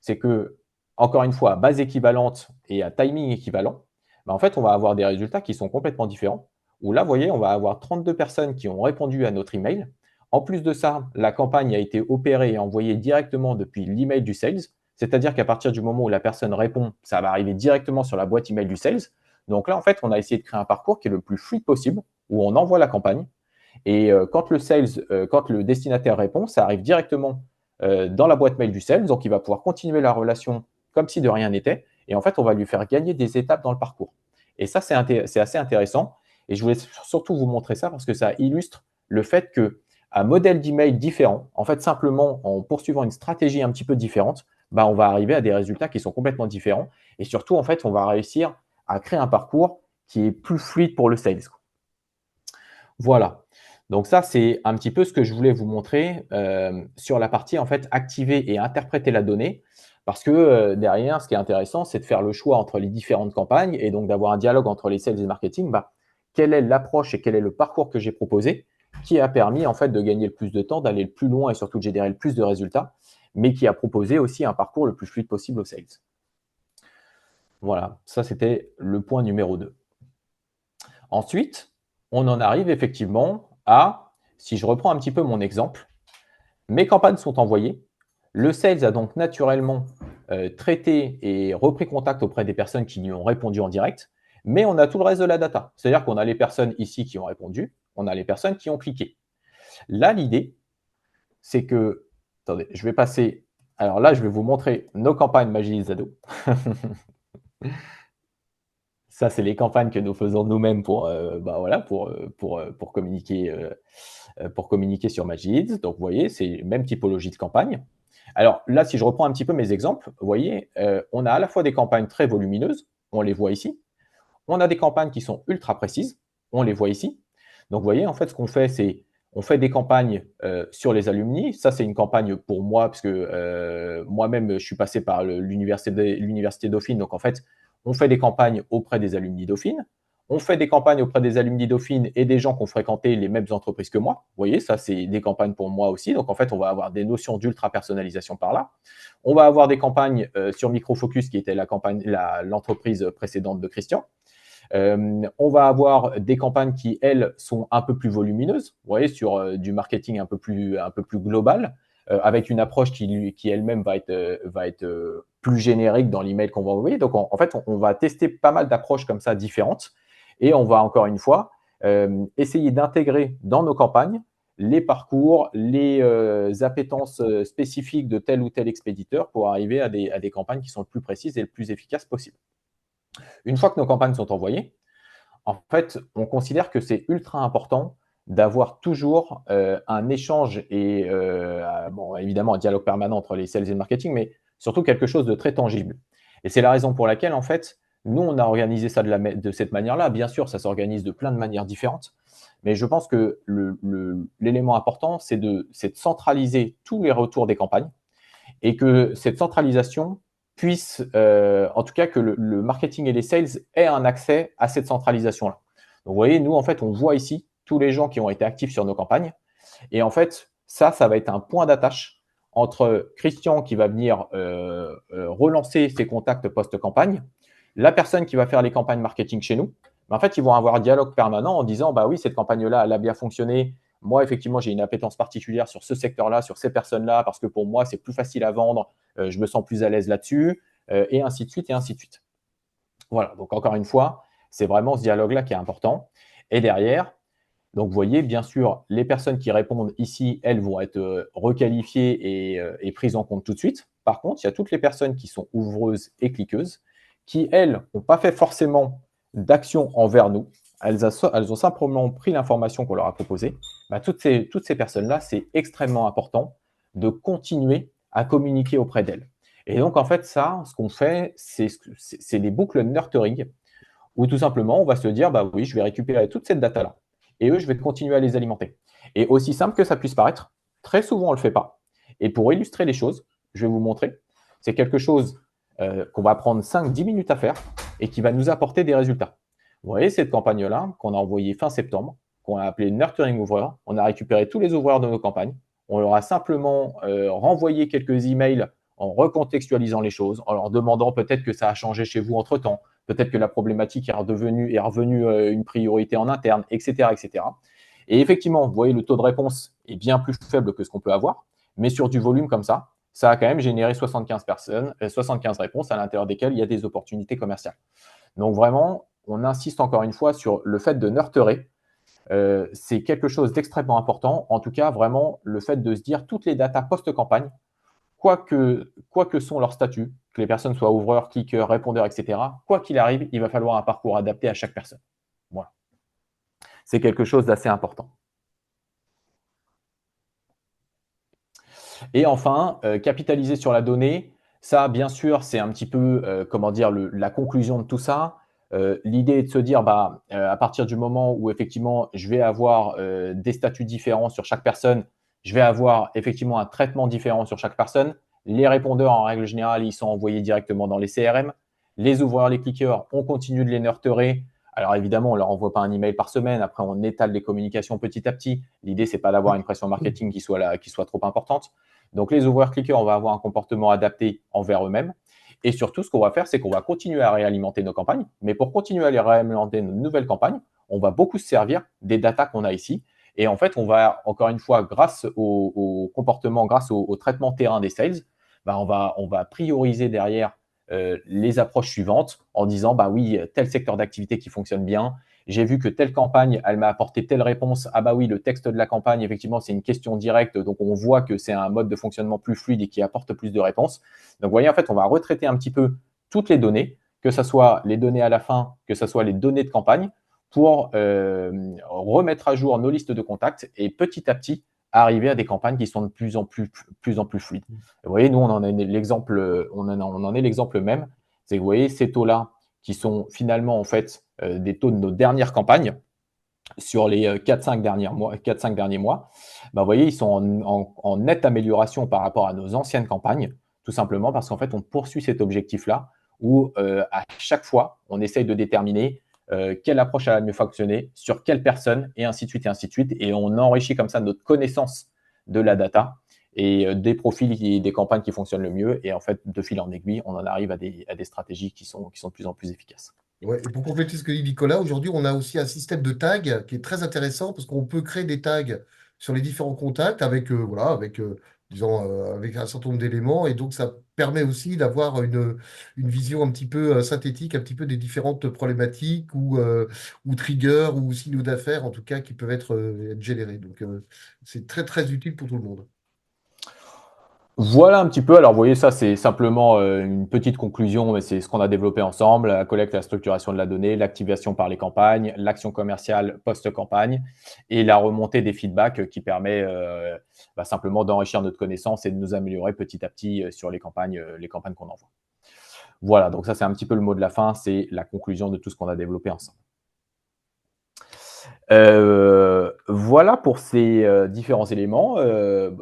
c'est que, encore une fois, à base équivalente et à timing équivalent, en fait, on va avoir des résultats qui sont complètement différents. Où là, vous voyez, on va avoir 32 personnes qui ont répondu à notre email. En plus de ça, la campagne a été opérée et envoyée directement depuis l'email du sales. C'est-à-dire qu'à partir du moment où la personne répond, ça va arriver directement sur la boîte email du sales. Donc là, en fait, on a essayé de créer un parcours qui est le plus fluide possible, où on envoie la campagne. Et quand le destinataire répond, ça arrive directement dans la boîte mail du sales. Donc, il va pouvoir continuer la relation comme si de rien n'était. Et en fait, on va lui faire gagner des étapes dans le parcours. Et ça, c'est assez intéressant. Et je voulais surtout vous montrer ça parce que ça illustre le fait qu'un modèle d'email différent, en fait, simplement en poursuivant une stratégie un petit peu différente, on va arriver à des résultats qui sont complètement différents. Et surtout, en fait, on va réussir à créer un parcours qui est plus fluide pour le sales. Voilà. Donc ça, c'est un petit peu ce que je voulais vous montrer sur la partie en fait activer et interpréter la donnée. Parce que derrière, ce qui est intéressant, c'est de faire le choix entre les différentes campagnes et donc d'avoir un dialogue entre les sales et le marketing. Quelle est l'approche et quel est le parcours que j'ai proposé qui a permis en fait de gagner le plus de temps, d'aller le plus loin et surtout de générer le plus de résultats, mais qui a proposé aussi un parcours le plus fluide possible aux sales. Voilà, ça c'était le point numéro 2. Ensuite, on en arrive effectivement à, si je reprends un petit peu mon exemple, mes campagnes sont envoyées. Le sales a donc naturellement traité et repris contact auprès des personnes qui lui ont répondu en direct, mais on a tout le reste de la data. C'est-à-dire qu'on a les personnes ici qui ont répondu, on a les personnes qui ont cliqué. Là, l'idée, c'est que, attendez, je vais passer, alors là, je vais vous montrer nos campagnes Magie Zado. Ça, c'est les campagnes que nous faisons nous-mêmes pour communiquer sur Magileads. Donc, vous voyez, c'est même typologie de campagne. Alors là, si je reprends un petit peu mes exemples, vous voyez, on a à la fois des campagnes très volumineuses, on les voit ici. On a des campagnes qui sont ultra précises, on les voit ici. Donc, vous voyez, en fait, ce qu'on fait, c'est on fait des campagnes sur les alumni. Ça, c'est une campagne pour moi, parce que moi-même, je suis passé par l'université Dauphine. Donc, en fait, on fait des campagnes auprès des alumni Dauphine. On fait des campagnes auprès des alumni Dauphine et des gens qui ont fréquenté les mêmes entreprises que moi. Vous voyez, ça, c'est des campagnes pour moi aussi. Donc, en fait, on va avoir des notions d'ultra-personnalisation par là. On va avoir des campagnes sur Microfocus, qui était l'entreprise précédente de Christian. On va avoir des campagnes qui, elles, sont un peu plus volumineuses, vous voyez, sur du marketing un peu plus global, avec une approche qui elle-même va être plus générique dans l'email qu'on va envoyer. Donc, en fait, on va tester pas mal d'approches comme ça différentes et on va encore une fois essayer d'intégrer dans nos campagnes les parcours, les appétences spécifiques de tel ou tel expéditeur pour arriver à des campagnes qui sont le plus précises et le plus efficaces possible. Une fois que nos campagnes sont envoyées, en fait, on considère que c'est ultra important d'avoir toujours un échange et évidemment un dialogue permanent entre les sales et le marketing, mais surtout quelque chose de très tangible. Et c'est la raison pour laquelle, en fait, nous, on a organisé ça de cette manière-là. Bien sûr, ça s'organise de plein de manières différentes, mais je pense que l'élément important, c'est de centraliser tous les retours des campagnes et que cette centralisation puisse, en tout cas que le marketing et les sales aient un accès à cette centralisation-là. Donc, vous voyez, nous, en fait, on voit ici tous les gens qui ont été actifs sur nos campagnes. Et en fait, ça va être un point d'attache entre Christian qui va venir relancer ses contacts post-campagne, la personne qui va faire les campagnes marketing chez nous. En fait, ils vont avoir un dialogue permanent en disant, bah oui, cette campagne-là, elle a bien fonctionné. Moi, effectivement, j'ai une appétence particulière sur ce secteur-là, sur ces personnes-là, parce que pour moi, c'est plus facile à vendre, je me sens plus à l'aise là-dessus, et ainsi de suite, et ainsi de suite. Voilà, donc encore une fois, c'est vraiment ce dialogue-là qui est important. Et derrière, donc vous voyez, bien sûr, les personnes qui répondent ici, elles vont être requalifiées et prises en compte tout de suite. Par contre, il y a toutes les personnes qui sont ouvreuses et cliqueuses, qui, elles, n'ont pas fait forcément d'action envers nous. Elles ont simplement pris l'information qu'on leur a proposée. Bah, toutes ces personnes-là, c'est extrêmement important de continuer à communiquer auprès d'elles. Et donc, en fait, ça, ce qu'on fait, c'est des boucles nurturing où tout simplement, on va se dire, bah oui, je vais récupérer toute cette data-là et eux, je vais continuer à les alimenter. Et aussi simple que ça puisse paraître, très souvent, on ne le fait pas. Et pour illustrer les choses, je vais vous montrer. C'est quelque chose qu'on va prendre 5-10 minutes à faire et qui va nous apporter des résultats. Vous voyez cette campagne-là qu'on a envoyée fin septembre, qu'on a appelée Nurturing Ouvreurs. On a récupéré tous les ouvreurs de nos campagnes. On leur a simplement renvoyé quelques emails en recontextualisant les choses, en leur demandant peut-être que ça a changé chez vous entre-temps, peut-être que la problématique est revenue une priorité en interne, etc., etc. Et effectivement, vous voyez, le taux de réponse est bien plus faible que ce qu'on peut avoir, mais sur du volume comme ça a quand même généré 75 réponses à l'intérieur desquelles il y a des opportunités commerciales. Donc vraiment, on insiste encore une fois sur le fait de nurturer. C'est quelque chose d'extrêmement important. En tout cas, vraiment, le fait de se dire toutes les datas post-campagne, quoi que sont leurs statuts, que les personnes soient ouvreurs, cliqueurs, répondeurs, etc., quoi qu'il arrive, il va falloir un parcours adapté à chaque personne. Voilà. C'est quelque chose d'assez important. Et enfin, capitaliser sur la donnée, ça, bien sûr, c'est un petit peu, la conclusion de tout ça. L'idée est de se dire, à partir du moment où effectivement, je vais avoir des statuts différents sur chaque personne, je vais avoir effectivement un traitement différent sur chaque personne. Les répondeurs, en règle générale, ils sont envoyés directement dans les CRM. Les ouvreurs, les cliqueurs, on continue de les nurturer. Alors évidemment, on ne leur envoie pas un email par semaine. Après, on étale les communications petit à petit. L'idée, c'est pas d'avoir une pression marketing qui soit trop importante. Donc, les ouvreurs-cliqueurs, on va avoir un comportement adapté envers eux-mêmes. Et surtout, ce qu'on va faire, c'est qu'on va continuer à réalimenter nos campagnes. Mais pour continuer à les réalimenter nos nouvelles campagnes, on va beaucoup se servir des datas qu'on a ici. Et en fait, on va, encore une fois, grâce au comportement, grâce au traitement terrain des sales, on va prioriser derrière les approches suivantes en disant, oui, tel secteur d'activité qui fonctionne bien, j'ai vu que telle campagne, elle m'a apporté telle réponse. Ah bah oui, le texte de la campagne, effectivement, c'est une question directe. Donc, on voit que c'est un mode de fonctionnement plus fluide et qui apporte plus de réponses. Donc, vous voyez, en fait, on va retraiter un petit peu toutes les données, que ce soit les données à la fin, que ce soit les données de campagne, pour remettre à jour nos listes de contacts et petit à petit arriver à des campagnes qui sont de plus en plus fluides. Et vous voyez, nous, on en est l'exemple même. C'est que vous voyez, ces taux-là, qui sont finalement en fait des taux de nos dernières campagnes sur les 4-5 derniers mois, vous voyez, ils sont en nette amélioration par rapport à nos anciennes campagnes, tout simplement parce qu'en fait, on poursuit cet objectif-là où à chaque fois, on essaye de déterminer quelle approche a la mieux fonctionné, sur quelle personne, et ainsi de suite, et on enrichit comme ça notre connaissance de la data et des profils et des campagnes qui fonctionnent le mieux. Et en fait, de fil en aiguille, on en arrive à des stratégies qui sont de plus en plus efficaces. Ouais, et pour compléter ce que dit Nicolas, aujourd'hui, on a aussi un système de tags qui est très intéressant parce qu'on peut créer des tags sur les différents contacts disons, avec un certain nombre d'éléments. Et donc, ça permet aussi d'avoir une vision un petit peu synthétique, un petit peu des différentes problématiques ou triggers ou signaux d'affaires, en tout cas, qui peuvent être générés. Donc, c'est très, très utile pour tout le monde. Voilà un petit peu. Alors, vous voyez, ça, c'est simplement une petite conclusion, mais c'est ce qu'on a développé ensemble, la collecte et la structuration de la donnée, l'activation par les campagnes, l'action commerciale post-campagne et la remontée des feedbacks qui permet simplement d'enrichir notre connaissance et de nous améliorer petit à petit sur les campagnes qu'on envoie. Voilà, donc ça, c'est un petit peu le mot de la fin, c'est la conclusion de tout ce qu'on a développé ensemble. Voilà pour ces différents éléments.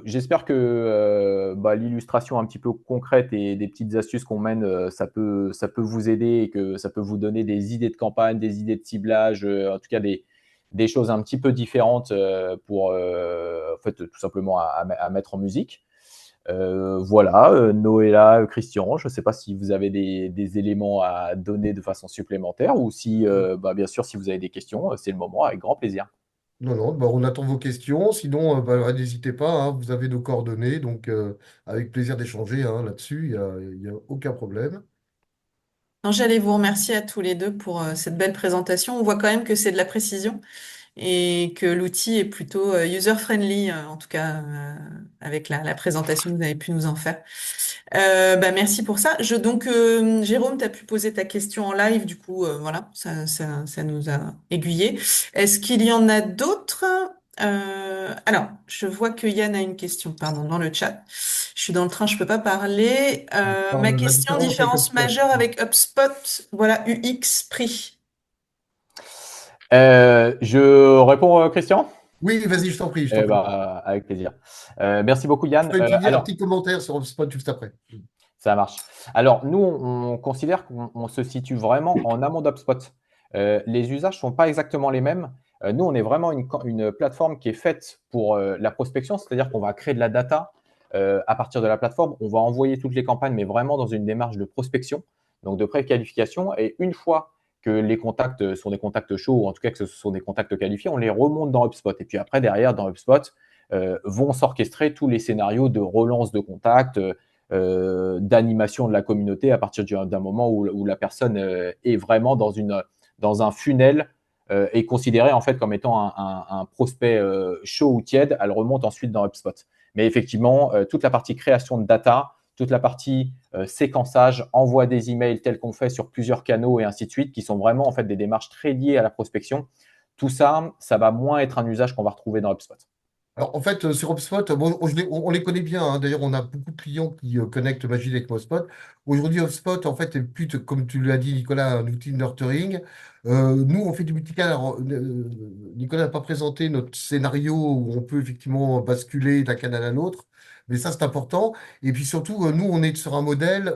J'espère que l'illustration un petit peu concrète et des petites astuces qu'on mène, ça peut vous aider et que ça peut vous donner des idées de campagne, des idées de ciblage, en tout cas des choses un petit peu différentes pour en fait, tout simplement à mettre en musique. Voilà, Noëlla, Christian, je ne sais pas si vous avez des éléments à donner de façon supplémentaire ou si, bien sûr, si vous avez des questions, c'est le moment, avec grand plaisir. Non, non, bah, on attend vos questions. Sinon, n'hésitez pas, hein, vous avez nos coordonnées, donc avec plaisir d'échanger hein, là-dessus, il y a aucun problème. Non, j'allais vous remercier à tous les deux pour cette belle présentation. On voit quand même que c'est de la précision et que l'outil est plutôt user-friendly, en tout cas avec la présentation que vous avez pu nous en faire. Merci pour ça. Jérôme, tu as pu poser ta question en live, du coup, voilà, ça nous a aiguillés. Est-ce qu'il y en a d'autres? Alors, je vois que Yann a une question, pardon, dans le chat. Je suis dans le train, je peux pas parler. On Ma parle de la question, différence avec différence HubSpot. majeure avec HubSpot, voilà, UX, prix. Je réponds, Christian? Oui, vas-y, je t'en prie, je t'en prie. Avec plaisir. Merci beaucoup, Je Yann. ferai un Alors, petit commentaire sur HubSpot juste après. ça marche. Alors, nous, on considère qu'on se situe vraiment en amont d'HubSpot. Les usages ne sont pas exactement les mêmes. Nous, on est vraiment une plateforme qui est faite pour la prospection, c'est-à-dire qu'on va créer de la data à partir de la plateforme. On va envoyer toutes les campagnes, mais vraiment dans une démarche de prospection, donc de préqualification. Et une fois que les contacts sont des contacts chauds, ou en tout cas que ce sont des contacts qualifiés, on les remonte dans HubSpot. Et puis après, derrière, dans HubSpot, vont s'orchestrer tous les scénarios de relance de contacts, d'animation de la communauté à partir d'un moment où la personne est vraiment dans un funnel est considérée en fait comme étant un prospect chaud ou tiède. Elle remonte ensuite dans HubSpot. Mais effectivement, toute la partie création de data, toute la partie séquençage, envoi des emails tels qu'on fait sur plusieurs canaux et ainsi de suite, qui sont vraiment en fait des démarches très liées à la prospection. Tout ça, ça va moins être un usage qu'on va retrouver dans HubSpot. Alors, en fait, sur HubSpot, bon, on les connaît bien, hein. D'ailleurs, on a beaucoup de clients qui connectent Magid avec HubSpot. Aujourd'hui, HubSpot, en fait, est plus, comme tu l'as dit, Nicolas, un outil de nurturing. Nous, on fait du multicanal. Alors, Nicolas n'a pas présenté notre scénario où on peut effectivement basculer d'un canal à l'autre, mais ça, c'est important. Et puis surtout, nous, on est sur un modèle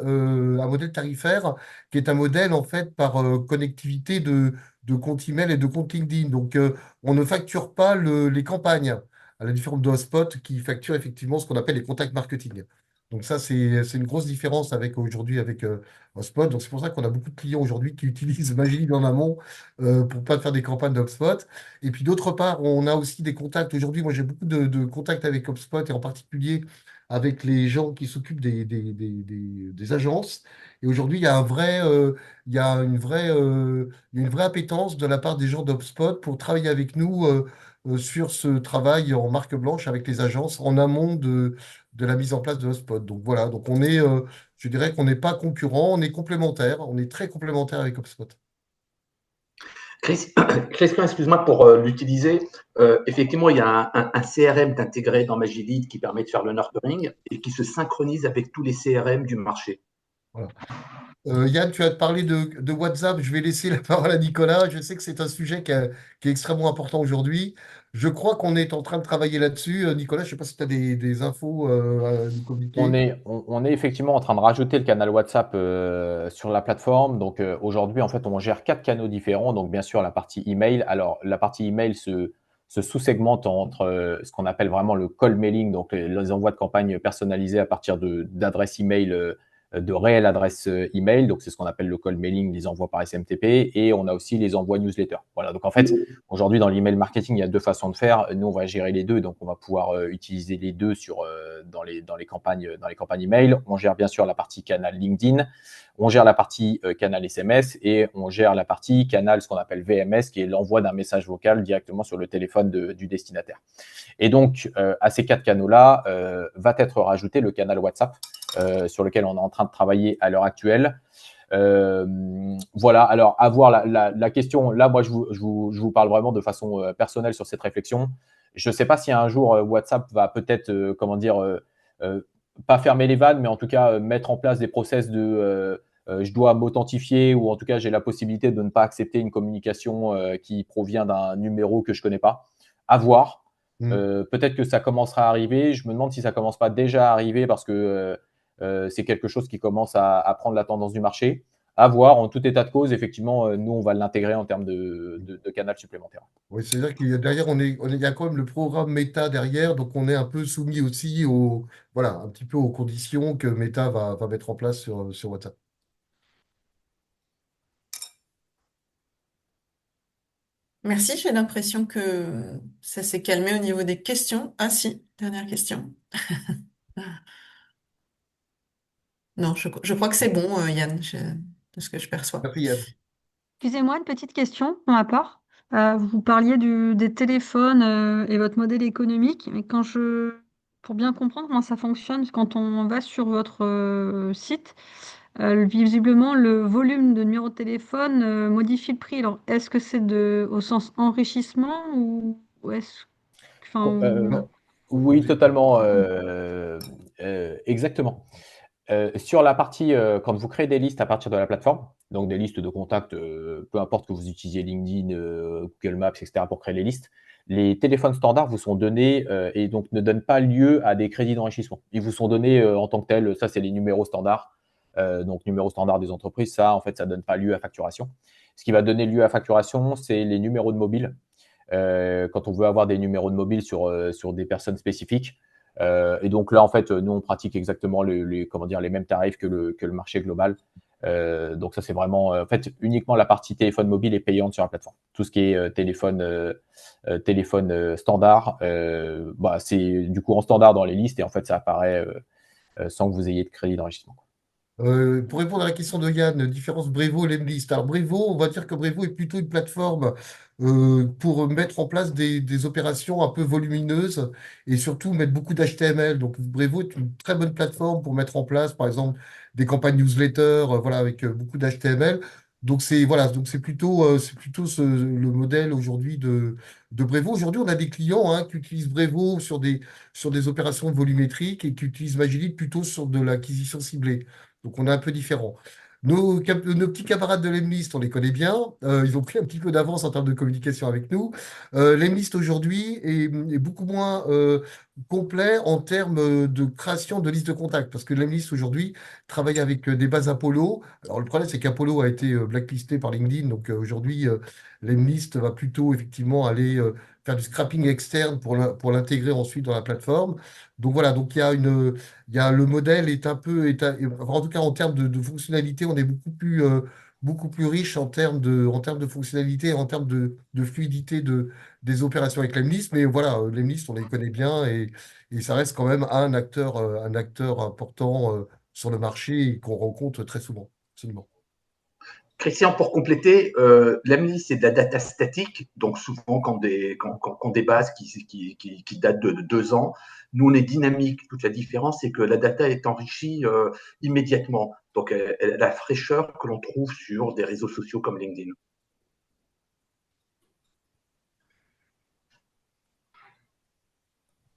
tarifaire qui est un modèle, en fait, par connectivité de compte email et de compte LinkedIn. Donc, on ne facture pas les campagnes à la différence de HubSpot qui facture effectivement ce qu'on appelle les contacts marketing. Donc ça, c'est une grosse différence avec aujourd'hui avec HubSpot. Donc c'est pour ça qu'on a beaucoup de clients aujourd'hui qui utilisent Magilib en amont pour pas faire des campagnes d'HubSpot. Et puis d'autre part, on a aussi des contacts. Aujourd'hui, moi j'ai beaucoup de contacts avec HubSpot et en particulier avec les gens qui s'occupent des agences. Et aujourd'hui, il y a il y a il y a une vraie appétence de la part des gens d'HubSpot pour travailler avec nous sur ce travail en marque blanche avec les agences en amont de la mise en place de HubSpot. Donc voilà, donc je dirais qu'on n'est pas concurrent, on est complémentaire, on est très complémentaire avec HubSpot. Christian, excuse-moi pour l'utiliser. Effectivement, il y a un CRM intégré dans Magilid qui permet de faire le nurturing et qui se synchronise avec tous les CRM du marché. Voilà. Yann, tu as parlé de WhatsApp. Je vais laisser la parole à Nicolas. Je sais que c'est un sujet qui est extrêmement important aujourd'hui. Je crois qu'on est en train de travailler là-dessus. Nicolas, je ne sais pas si tu as des infos à nous communiquer. On est effectivement en train de rajouter le canal WhatsApp sur la plateforme. Donc aujourd'hui, en fait, on gère 4 canaux différents. Donc bien sûr, la partie email. Alors la partie email se sous-segmente entre ce qu'on appelle vraiment le call mailing, donc les envois de campagne personnalisés à partir d'adresses email, de réelles adresses email. Donc c'est ce qu'on appelle le call mailing, les envois par SMTP. Et on a aussi les envois newsletter. Voilà. Donc en fait, aujourd'hui, dans l'email marketing, il y a 2 façons de faire. Nous, on va gérer les deux. Donc on va pouvoir utiliser les deux dans les campagnes email. On gère bien sûr la partie canal LinkedIn. On gère la partie canal SMS et on gère la partie canal, ce qu'on appelle VMS, qui est l'envoi d'un message vocal directement sur le téléphone du destinataire. Et donc, à ces 4 canaux-là, va être rajouté le canal WhatsApp, sur lequel on est en train de travailler à l'heure actuelle. Voilà, alors à voir la question. Là, moi, je vous parle vraiment de façon personnelle sur cette réflexion. Je ne sais pas si un jour WhatsApp va peut-être, pas fermer les vannes, mais en tout cas mettre en place des process de je dois m'authentifier ou en tout cas j'ai la possibilité de ne pas accepter une communication qui provient d'un numéro que je ne connais pas. À voir. Peut-être que ça commencera à arriver. Je me demande si ça ne commence pas déjà à arriver parce que c'est quelque chose qui commence à prendre la tendance du marché. à voir. En tout état de cause, effectivement, nous, on va l'intégrer en termes de canal supplémentaire. Oui, c'est-à-dire qu'il y a derrière, il y a quand même le programme Meta derrière, donc on est un peu soumis aussi voilà, un petit peu aux conditions que Meta va mettre en place sur WhatsApp. Merci, j'ai l'impression que ça s'est calmé au niveau des questions. Ah si, dernière question. Non, je crois que c'est bon, Yann, de ce que je perçois. Merci, Yann. Excusez-moi, une petite question pour ma part. Vous parliez des téléphones et votre modèle économique, mais pour bien comprendre comment ça fonctionne, quand on va sur votre site, visiblement le volume de numéro de téléphone modifie le prix. Alors, est-ce que c'est au sens enrichissement ou est-ce, enfin, Non. Oui, totalement. Exactement. Sur la partie, quand vous créez des listes à partir de la plateforme, donc des listes de contacts, peu importe que vous utilisiez LinkedIn, Google Maps, etc., pour créer les listes, les téléphones standards vous sont donnés et donc ne donnent pas lieu à des crédits d'enrichissement. Ils vous sont donnés en tant que tels. Ça, c'est les numéros standards. Donc, numéros standards des entreprises, ça, en fait, ça ne donne pas lieu à facturation. Ce qui va donner lieu à facturation, c'est les numéros de mobile. Quand on veut avoir des numéros de mobile sur des personnes spécifiques. Et donc là, en fait, nous, on pratique exactement comment dire, les mêmes tarifs que le marché global. Donc ça, c'est vraiment, en fait, uniquement la partie téléphone mobile est payante sur la plateforme. Tout ce qui est téléphone standard, bah, c'est du coup en standard dans les listes et en fait, ça apparaît sans que vous ayez de crédit d'enrichissement. Pour répondre à la question de Yann, différence Brevo et Lemlist. Alors Brevo, on va dire que Brevo est plutôt une plateforme pour mettre en place des opérations un peu volumineuses et surtout mettre beaucoup d'HTML. Donc Brevo est une très bonne plateforme pour mettre en place, par exemple, des campagnes newsletter, voilà, avec beaucoup d'HTML. Donc c'est plutôt le modèle aujourd'hui de Brevo. Aujourd'hui, on a des clients qui utilisent Brevo sur des opérations volumétriques et qui utilisent Magilite plutôt sur de l'acquisition ciblée. Donc on est un peu différent. Nos petits camarades de l'Emlist, on les connaît bien. Ils ont pris un petit peu d'avance en termes de communication avec nous. L'Emlist aujourd'hui est beaucoup moins complet en termes de création de listes de contacts, parce que l'Emlist aujourd'hui travaille avec des bases Apollo. Alors le problème, c'est qu'Apollo a été blacklisté par LinkedIn, donc aujourd'hui, l'Emlist va plutôt effectivement aller faire du scrapping externe pour l'intégrer ensuite dans la plateforme. Donc voilà, donc le modèle est un peu, enfin, en tout cas en termes de fonctionnalité, on est beaucoup plus riche en termes de fonctionnalité, en termes de fluidité des opérations avec l'Emlist. Mais voilà, l'Emlist, on les connaît bien et ça reste quand même un acteur important sur le marché et qu'on rencontre très souvent. Absolument. Christian, pour compléter, l'AMNI, c'est de la data statique, donc souvent quand des bases qui datent de 2 ans, nous, on est dynamique. Toute la différence, c'est que la data est enrichie immédiatement. Donc, elle a la fraîcheur que l'on trouve sur des réseaux sociaux comme LinkedIn.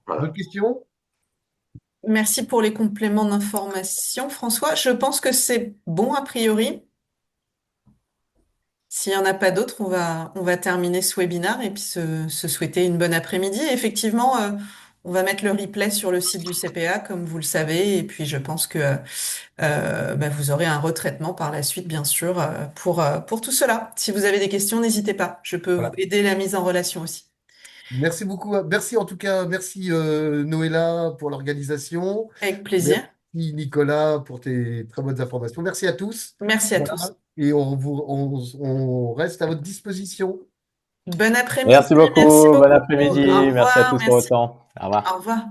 Voilà. D'autres questions? Merci pour les compléments d'information, François. Je pense que c'est bon a priori. S'il n'y en a pas d'autres, on va terminer ce webinaire et puis se souhaiter une bonne après-midi. Effectivement, on va mettre le replay sur le site du CPA, comme vous le savez, et puis je pense que bah, vous aurez un retraitement par la suite, bien sûr, pour tout cela. Si vous avez des questions, n'hésitez pas. Je peux vous Voilà. aider la mise en relation aussi. Merci beaucoup. Merci en tout cas. Merci Noëlla pour l'organisation. Avec plaisir. Merci Nicolas pour tes très bonnes informations. Merci à tous. Merci à Voilà. tous. Et on reste à votre disposition. Bon après-midi. Merci Merci beaucoup. Bon beaucoup. après-midi. Au Merci à revoir. tous pour Merci. votre temps. Au revoir. Au revoir.